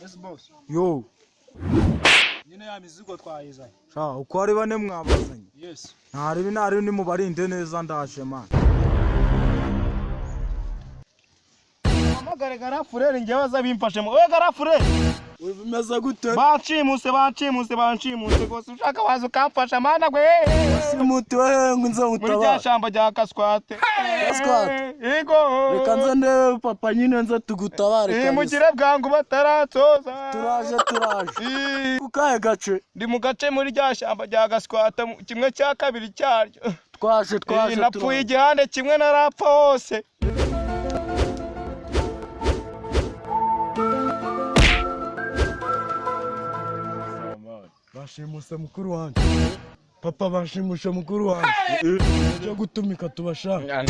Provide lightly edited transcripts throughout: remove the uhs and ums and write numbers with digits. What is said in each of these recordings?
Yes boss. Yo. Nyine ya mizigo twayizanye. Sha uko ari bane mwabazanye. Yes. Ntari ni mubarinde neza ndaje man. Amagare garafurere nge baza bimfashe mu. Oya garafurere. Ubimeze gute? Banshimuse gose ushaka waza ukamfasha mana gwe. Simuti wewe ngo nze Muri rya shamba rya Kaswate. Kaswate. Yego. Reka nze nde papa nyine nze tugutabare kandi. Mugire bwangu bataratoza. Turaje. Kukaye gace. Ndi mu gace muri rya shamba rya Kaswate kimwe cya kabiri cyaryo. Twaje. Napfuye igihande kimwe narapfa hose. Bashimuse mukuru wanjye. Papa bashimushe mukuru wanjye. Cyo gutumika tubashaka.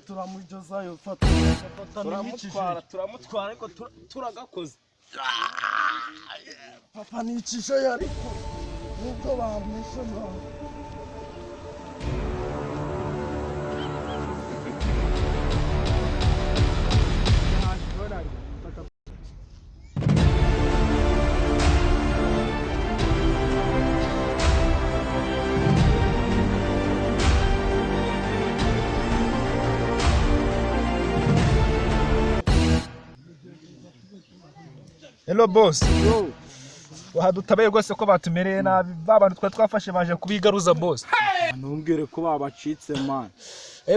Turamugezayo fata turamutwara ariko turagakoze. Papa nicisha yariko nubwo bamwishe nawe. Hello boss. Yo. Wahadutabaye rwose ko batumereye nabi. Babantu twafashe baje kubigaruza boss. Ntumbwire ko babacitse man.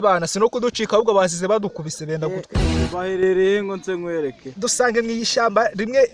Bana sino kuducika ahubwo basize badukubise benda gutwe. Baherereye ngo nse nkwereke. Dusange mu ishyamba rimwe.